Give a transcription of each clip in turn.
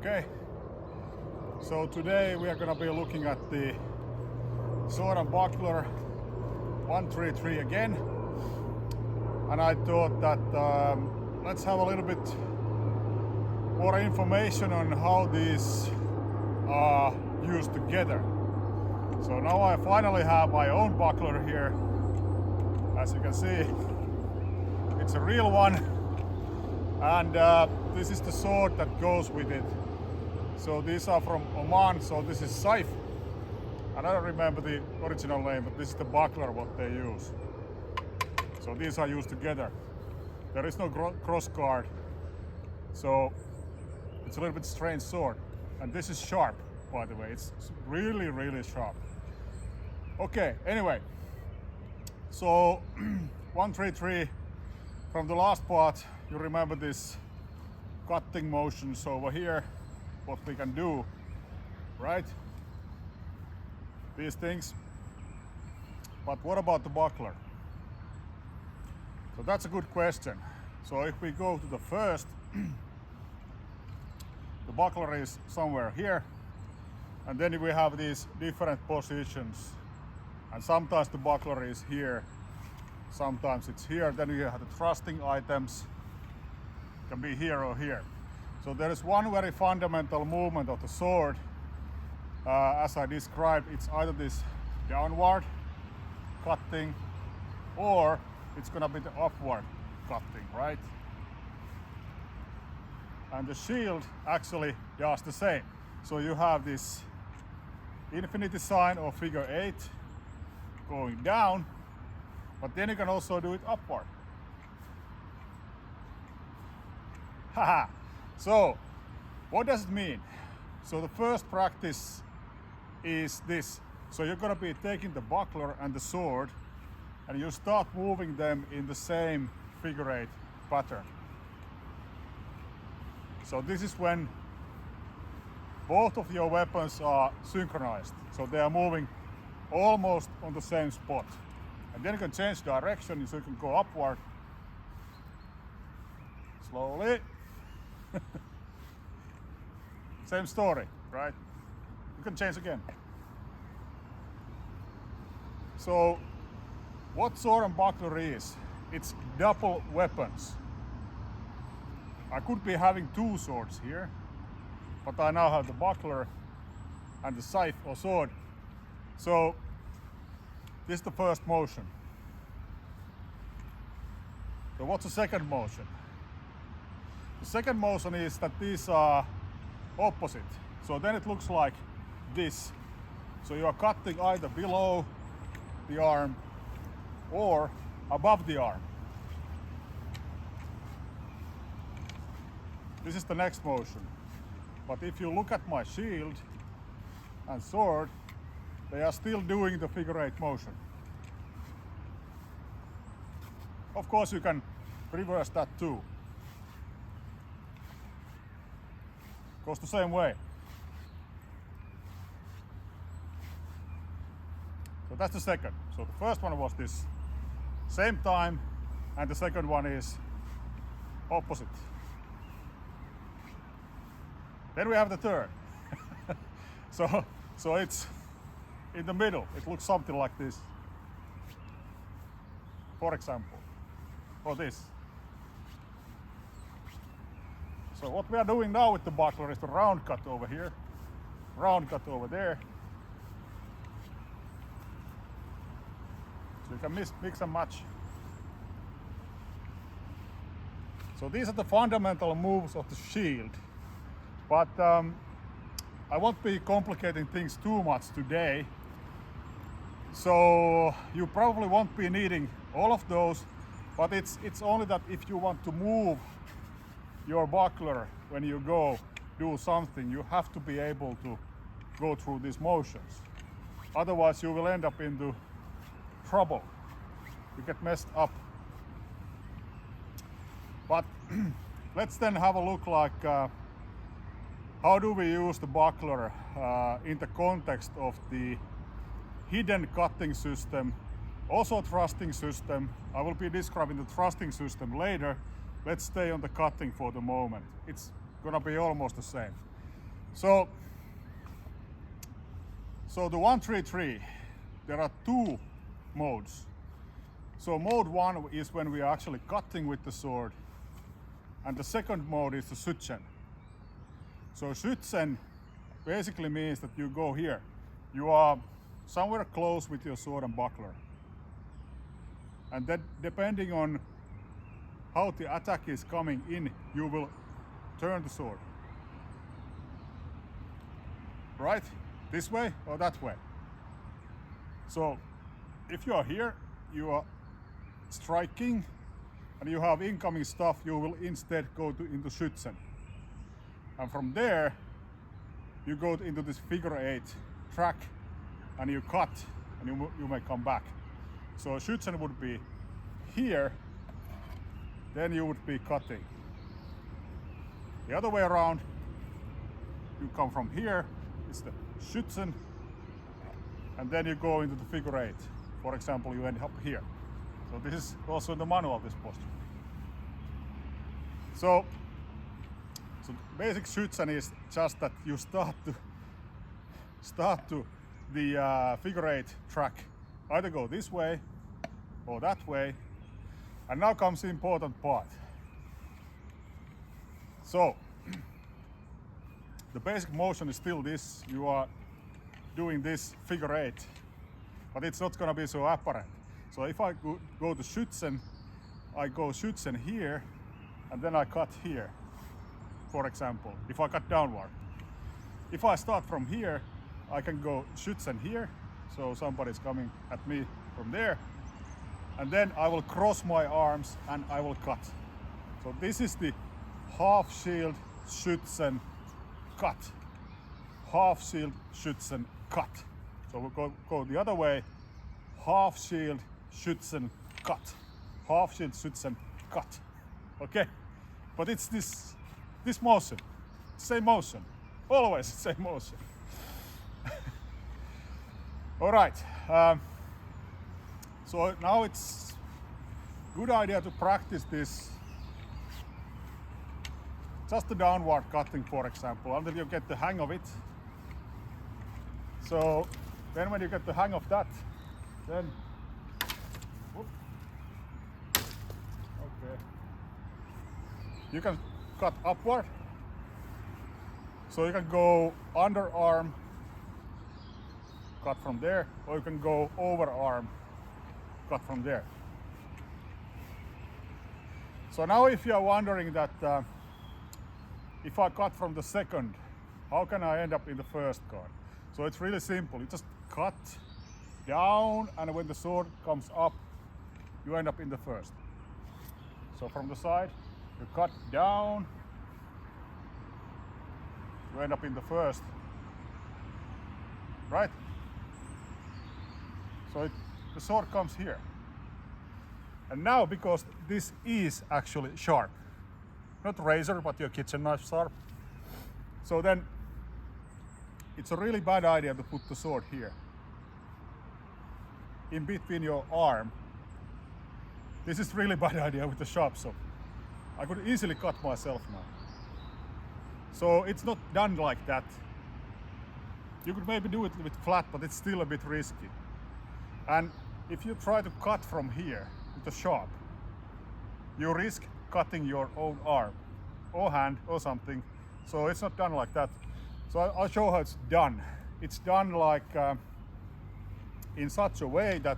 Okay, so today we are going to be looking at the sword and buckler 133 again, and I thought that let's have a little bit more information on how these are used together. So now I finally have my own buckler here. As you can see, it's a real one, and this is the sword that goes with it. So these are from Oman, so this is Saif. I don't remember the original name, but this is the buckler what they use. So these are used together. There is no cross guard, so it's a little bit strange sword. And this is sharp, by the way. It's really, really sharp. Okay, anyway. So 133, from the last part, you remember this cutting motions over here, what we can do, right? These things. But what about the buckler? So that's a good question. So if we go to the first, the buckler is somewhere here, and then we have these different positions, and sometimes the buckler is here, sometimes it's here. Then you have the thrusting items, can be here or here. So there is one very fundamental movement of the sword, as I described. It's either this downward cutting, or it's gonna be the upward cutting, right? And the shield actually does the same. So you have this infinity sign or figure 8 going down, but then you can also do it upward. Haha. So what does it mean? So the first practice is this. So you're gonna be taking the buckler and the sword, and you start moving them in the same figure 8 pattern. So this is when both of your weapons are synchronized. So they are moving almost on the same spot. And then you can change direction, so you can go upward. Slowly. Same story, right? You can change again. So what sword and buckler is? It's double weapons. I could be having two swords here, but I now have the buckler and the scythe or sword. So this is the first motion. So what's the second motion? The second motion is that these are opposite. So then it looks like this. So you are cutting either below the arm or above the arm. This is the next motion. But if you look at my shield and sword, they are still doing the figure 8 motion. Of course, you can reverse that too. Goes the same way. So that's the second. So the first one was this same time, and the second one is opposite. Then we have the third. So it's in the middle. It looks something like this. For example, or this. So what we are doing now with the buckler is the round cut over here, round cut over there. So you can mix and match. So these are the fundamental moves of the shield. But I won't be complicating things too much today. So you probably won't be needing all of those, but it's only that if you want to move your buckler when you go do something, you have to be able to go through these motions. Otherwise you will end up into trouble. You get messed up. But let's then have a look like how do we use the buckler in the context of the hidden cutting system, also thrusting system. I will be describing the thrusting system later. Let's stay on the cutting for the moment. It's gonna be almost the same. So the 133, there are two modes. So mode 1 is when we are actually cutting with the sword, and the second mode is the schützen. So schützen basically means that you go here. You are somewhere close with your sword and buckler. And then depending on how the attack is coming in, you will turn the sword. Right? This way or that way. So if you are here, you are striking and you have incoming stuff, you will instead go into schützen. And from there, you go into this figure 8 track and you cut and you may come back. So schützen would be here, then you would be cutting. The other way around, you come from here, it's the schützen, and then you go into the figure 8. For example, you end up here. So this is also in the manual, this posture. So basic schützen is just that you start to the figure 8 track. Either go this way or that way. And now comes the important part. So the basic motion is still this. You are doing this figure 8, but it's not going to be so apparent. So if I go to schützen, I go schützen here, and then I cut here, for example, if I cut downward. If I start from here, I can go schützen here, so somebody's coming at me from there, and then I will cross my arms and I will cut. So this is the half shield schützen cut. Half shield schützen cut. So we'll go the other way. Half shield schützen cut. Half shield schützen cut. Okay? But it's this motion. Same motion. Always same motion. All right. So now it's good idea to practice this. Just the downward cutting, for example, until you get the hang of it. So then when you get the hang of that, then okay, you can cut upward. So you can go underarm, cut from there, or you can go overarm, cut from there. So now if you are wondering that if I cut from the second, how can I end up in the first card? So it's really simple. You just cut down, and when the sword comes up, you end up in the first. So from the side, you cut down, you end up in the first, right? So the sword comes here. And now, because this is actually sharp, not razor, but your kitchen knife sharp, so then it's a really bad idea to put the sword here, in between your arm. This is really bad idea with the sharp saw. I could easily cut myself now. So it's not done like that. You could maybe do it with flat, but it's still a bit risky. And if you try to cut from here with the sharp, you risk cutting your own arm or hand or something. So it's not done like that. So I'll show how it's done. It's done like in such a way that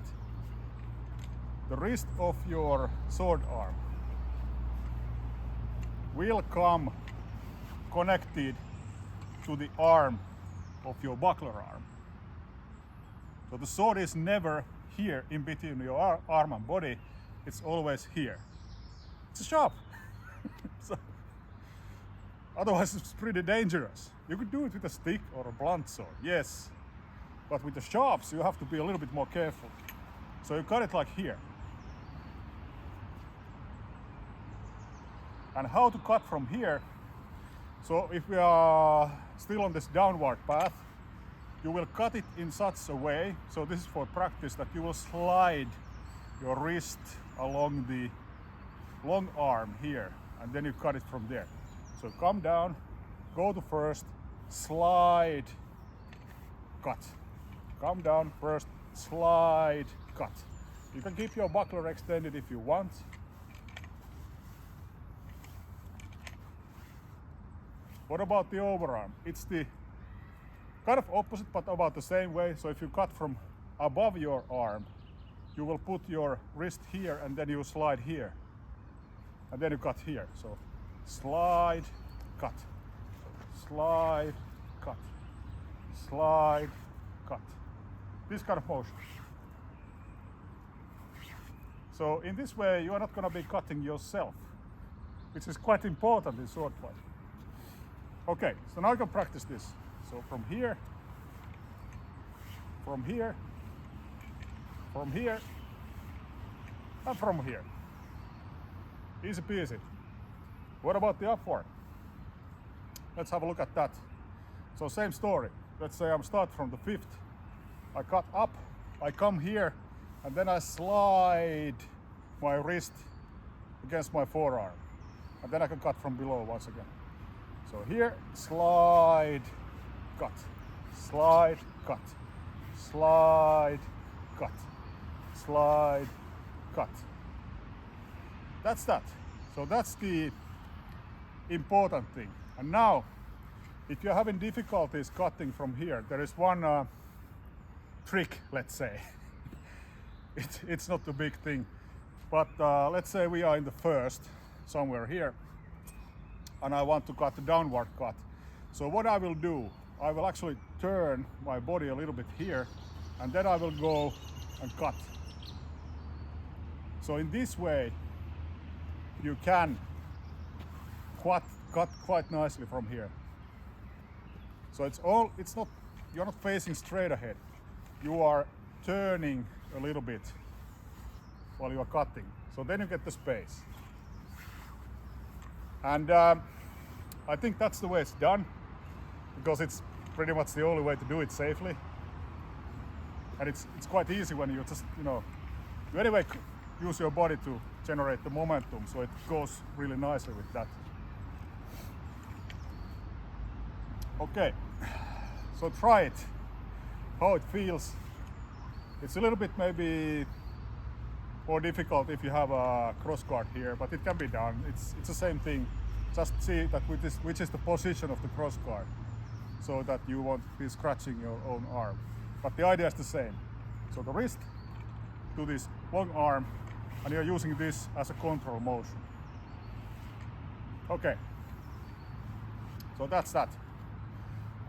the wrist of your sword arm will come connected to the arm of your buckler arm. So the sword is never here in between your arm and body, it's always here. It's sharp. So, otherwise it's pretty dangerous. You could do it with a stick or a blunt sword, yes. But with the sharps you have to be a little bit more careful. So you cut it like here. And how to cut from here? So if we are still on this downward path, you will cut it in such a way, so this is for practice, that you will slide your wrist along the long arm here, and then you cut it from there. So come down, go to first, slide, cut. Come down first, slide, cut. You can keep your buckler extended if you want. What about the overarm? It's the kind of opposite but about the same way. So if you cut from above your arm, you will put your wrist here and then you slide here. And then you cut here. So slide, cut. Slide, cut. Slide, cut. This kind of motion. So in this way you are not going to be cutting yourself, which is quite important in sword fight. Okay, so now you can practice this. So from here, from here, from here, and from here. Easy peasy. What about the upward? Let's have a look at that. So same story. Let's say I'm start from the 5th. I cut up, I come here, and then I slide my wrist against my forearm. And then I can cut from below once again. So here, slide, cut, slide, cut, slide, cut, slide, cut. That's that. So that's the important thing. And now, if you're having difficulties cutting from here, there is one trick, let's say. It's not a big thing, but let's say we are in the 1st, somewhere here, and I want to cut a downward cut. So what I will do, I will actually turn my body a little bit here, and then I will go and cut. So in this way, you can cut quite nicely from here. So you're not facing straight ahead. You are turning a little bit while you are cutting. So then you get the space. And I think that's the way it's done, because it's pretty much the only way to do it safely. And it's quite easy when you just, you anyway use your body to generate the momentum, so it goes really nicely with that. Okay, so try it, how it feels. It's a little bit maybe more difficult if you have a cross guard here, but it can be done. It's the same thing. Just see that which is the position of the cross guard, so that you won't be scratching your own arm. But the idea is the same. So the wrist to this long arm, and you're using this as a control motion. Okay, so that's that.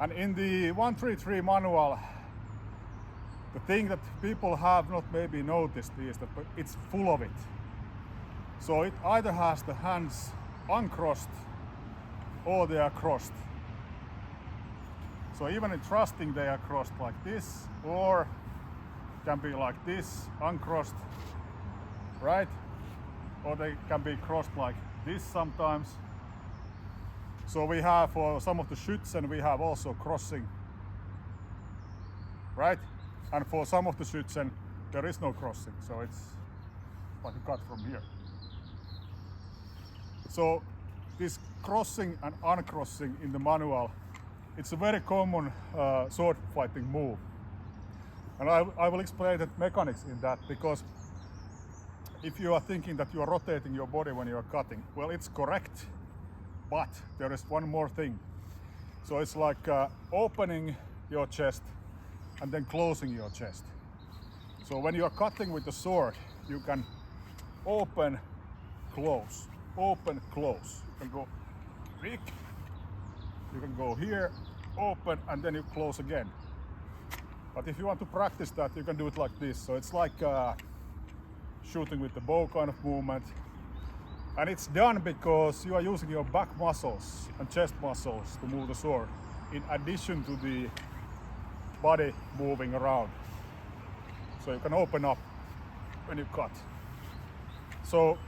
And in the 133 manual, the thing that people have not maybe noticed is that it's full of it. So it either has the hands uncrossed or they are crossed. So even in thrusting they are crossed like this, or can be like this, uncrossed, right? Or they can be crossed like this sometimes. So we have for some of the Schützen, we have also crossing, right? And for some of the Schützen, there is no crossing, so it's like a cut from here. So this crossing and uncrossing in the manual, it's a very common sword fighting move. And I will explain the mechanics in that, because if you are thinking that you are rotating your body when you are cutting, well, it's correct, but there is one more thing. So it's like opening your chest and then closing your chest. So when you are cutting with the sword, you can open, close, open, close. You can go big, you can go here, open, and then you close again. But if you want to practice that, you can do it like this. So it's like shooting with the bow kind of movement. And it's done because you are using your back muscles and chest muscles to move the sword, in addition to the body moving around. So you can open up when you cut. So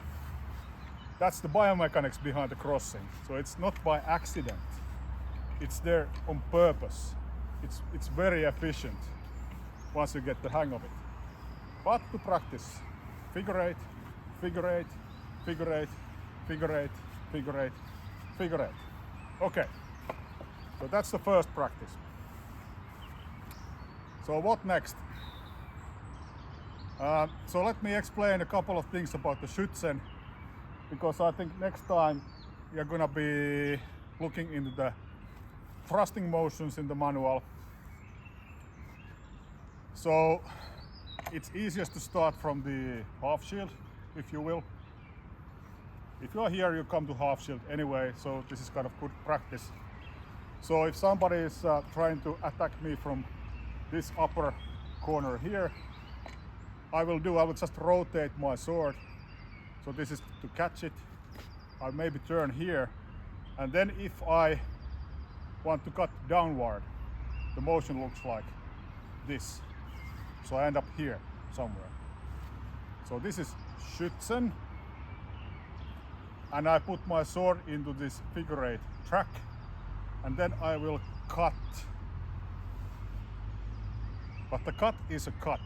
that's the biomechanics behind the crossing. So it's not by accident. It's there on purpose. It's very efficient once you get the hang of it. But to practice, figure eight, figure eight, figure eight, figure eight, figure eight, figure eight. Okay, so So that's the first practice. So what next? So let me explain a couple of things about the Schützen, because I think next time we are gonna be looking into the thrusting motions in the manual. So it's easiest to start from the half shield, if you will. If you are here, you come to half shield anyway, so this is kind of good practice. So if somebody is trying to attack me from this upper corner here, I will just rotate my sword. So this is to catch it. I'll maybe turn here, and then if I want to cut downward, the motion looks like this. So I end up here somewhere. So this is Schützen, and I put my sword into this figure 8 track, and then I will cut. But the cut is a cut.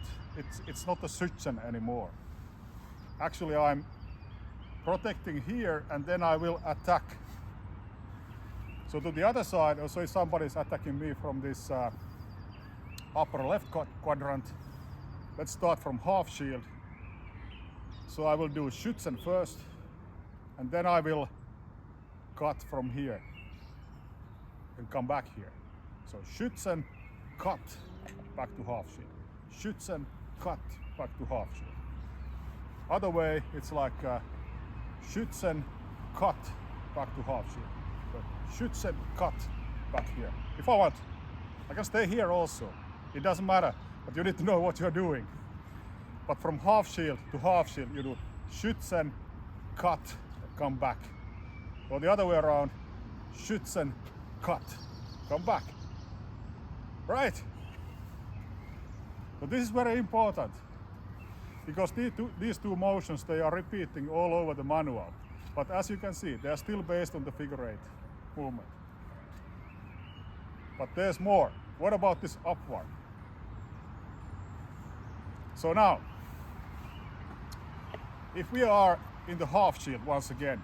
It's not a Schützen anymore. Actually, I'm protecting here, and then I will attack. So to the other side, also if somebody is attacking me from this upper left quadrant, let's start from half shield. So I will do Schützen first, and then I will cut from here and come back here. So Schützen, cut, back to half shield. Schützen, cut, back to half shield. Other way, it's like Schützen, cut, back to half shield. So Schützen, cut, back here. If I want, I can stay here also. It doesn't matter, but you need to know what you're doing. But from half shield to half shield, you do Schützen, cut, come back. Or the other way around, Schützen, cut, come back. Right? So this is very important, because these two motions, they are repeating all over the manual. But as you can see, they are still based on the figure 8 movement. But there's more. What about this upward? So now, if we are in the half shield once again,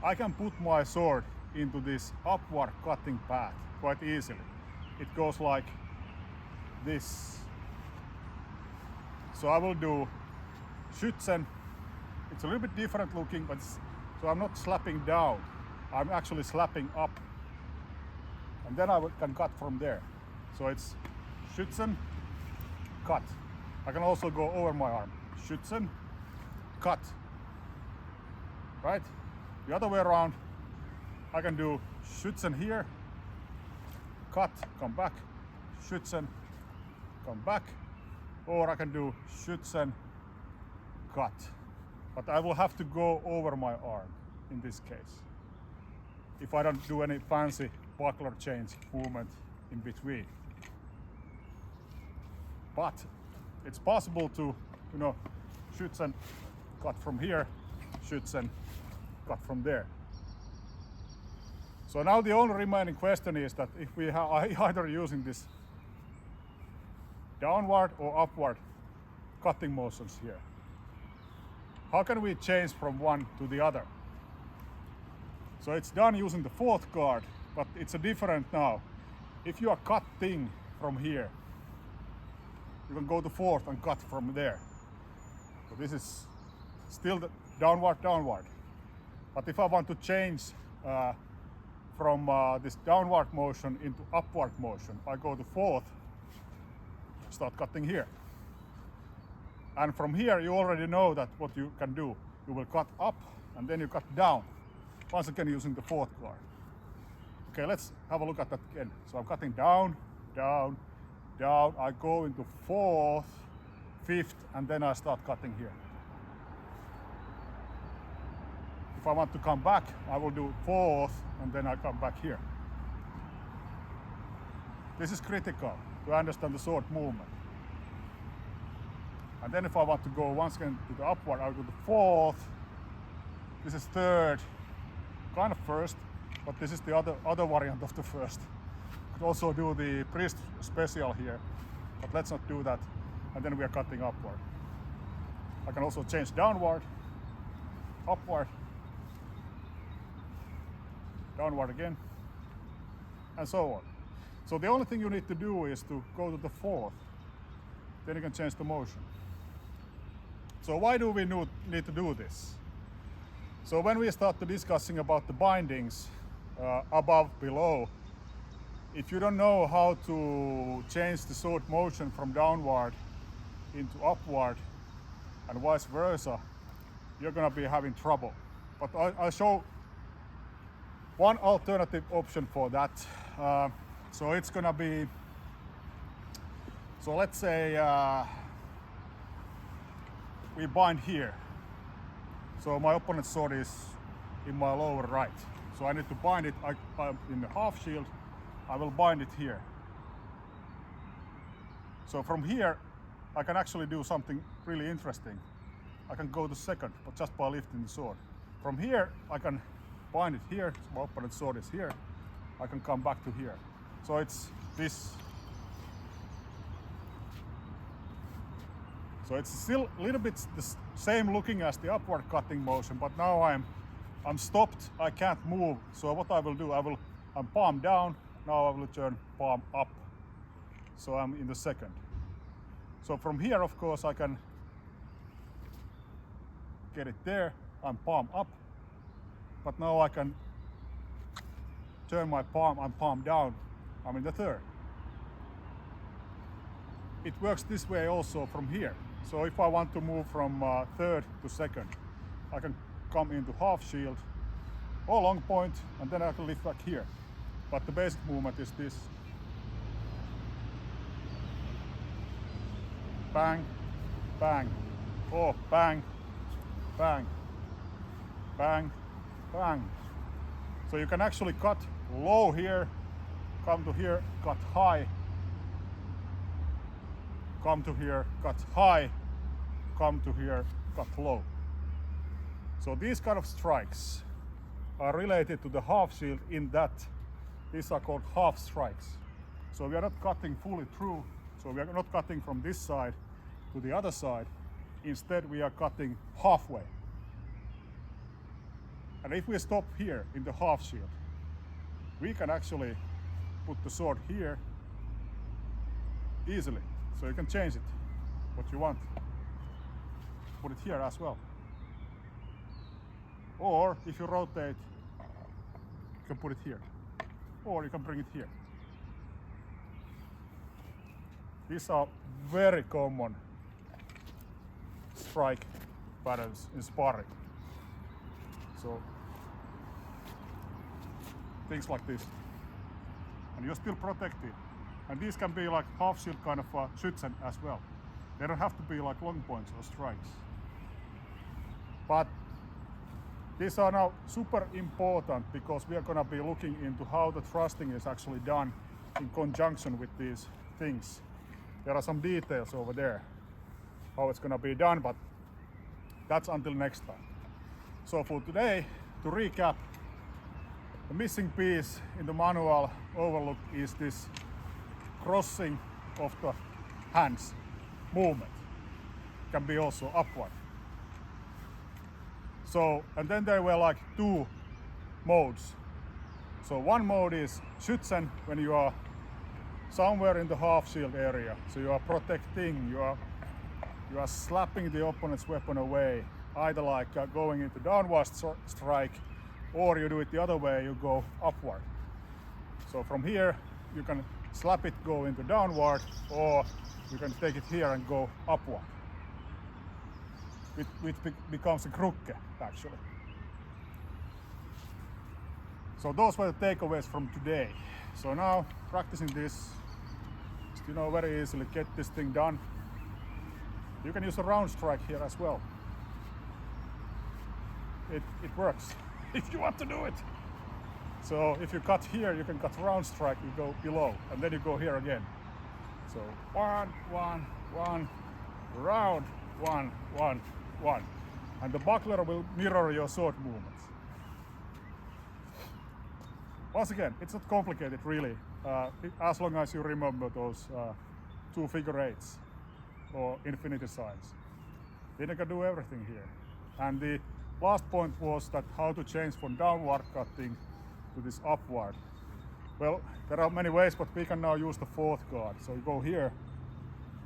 I can put my sword into this upward cutting path quite easily. It goes like this. So I will do Schützen. It's a little bit different looking, but so I'm not slapping down. I'm actually slapping up. And then I can cut from there. So it's Schützen, cut. I can also go over my arm. Schützen, cut. Right? The other way around, I can do Schützen here, cut, come back, Schützen, come back. Or I can do Schützen, cut. But I will have to go over my arm in this case, if I don't do any fancy buckler change movement in between. But it's possible to, Schützen, cut from here, Schützen, cut from there. So now the only remaining question is that if we are either using this downward or upward cutting motions here, how can we change from one to the other? So it's done using the 4th guard, but it's a different now. If you are cutting from here, you can go to 4th and cut from there. So this is still the downward, downward. But if I want to change from this downward motion into upward motion, I go to 4th, start cutting here. And from here, you already know that what you can do. You will cut up and then you cut down. Once again, using the 4th guard. Okay, let's have a look at that again. So I'm cutting down, down, down. I go into 4th, 5th, and then I start cutting here. If I want to come back, I will do 4th, and then I come back here. This is critical to understand the sword movement. And then if I want to go once again to the upward, I'll go to 4th. This is 3rd, kind of 1st, but this is the other variant of the 1st. Could also do the priest special here, but let's not do that. And then we are cutting upward. I can also change downward, upward, downward again. and so on. So the only thing you need to do is to go to the fourth, then you can change the motion. So why do we need to do this? So when we start to discussing about the bindings above, below, if you don't know how to change the sword motion from downward into upward and vice versa, you're gonna be having trouble. But I'll show one alternative option for that. So it's gonna be, so let's say we bind here. So my opponent's sword is in my lower right. So I need to bind it in the half shield. I will bind it here. So from here, I can actually do something really interesting. I can go to second, but just by lifting the sword. From here, I can bind it here. So my opponent's sword is here. I can come back to here. So it's this. So it's still a little bit the same looking as the upward cutting motion, but now I'm stopped. I can't move. So what I will do, I'm palm down. Now I will turn palm up. So I'm in the second. So from here, of course, I can get it there. I'm palm up. But now I can turn my palm, I'm palm down. I'm in the third. It works this way also from here. So if I want to move from third to second, I can come into half shield or long point, and then I can lift back here. But the basic movement is this. Bang, bang, or bang, bang, bang, bang. So you can actually cut low here, come to here, cut high, come to here, cut high, come to here, cut low. So these kind of strikes are related to the half shield in that these are called half strikes. So we are not cutting fully through, so we are not cutting from this side to the other side. Instead, we are cutting halfway. And if we stop here in the half shield, we can actually put the sword here easily. So you can change it, what you want. Put it here as well. Or if you rotate, you can put it here. Or you can bring it here. These are very common strike patterns in sparring. So things like this. And you're still protected. And these can be like half shield kind of schützen as well. They don't have to be like long points or strikes. But these are now super important because we are going to be looking into how the thrusting is actually done in conjunction with these things. There are some details over there, how it's going to be done, but that's until next time. So for today, to recap, the missing piece in the manual overlook is this crossing of the hands movement. Can be also upward. So, and then there were like two modes. So one mode is schützen, when you are somewhere in the half shield area. So you are protecting, you are slapping the opponent's weapon away, either like going into downward strike, or you do it the other way, you go upward. So from here, you can slap it, go into downward, or you can take it here and go upward. Which becomes a krukke, actually. So those were the takeaways from today. So now, practicing this, you know, very easily get this thing done. You can use a round strike here as well. It works, if you want to do it. So if you cut here, you can cut round strike, you go below, and then you go here again. So 1, 1, 1, round, 1, 1, 1. And the buckler will mirror your sword movements. Once again, it's not complicated really, as long as you remember those two figure eights or infinity signs. Then you can do everything here. And the last point was that how to change from downward cutting to this upward. Well, there are many ways, but we can now use the fourth guard. So you go here,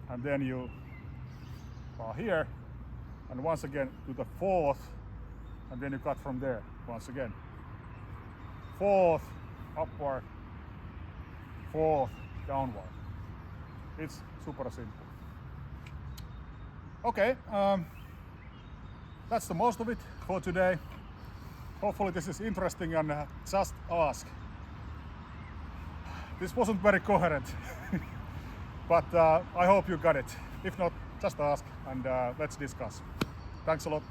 and then you are here, and once again to the fourth, and then you cut from there once again. Fourth, upward, fourth, downward. It's super simple. Okay, that's the most of it for today. Hopefully this is interesting, and just ask. This wasn't very coherent, but I hope you got it. If not, just ask and let's discuss. Thanks a lot.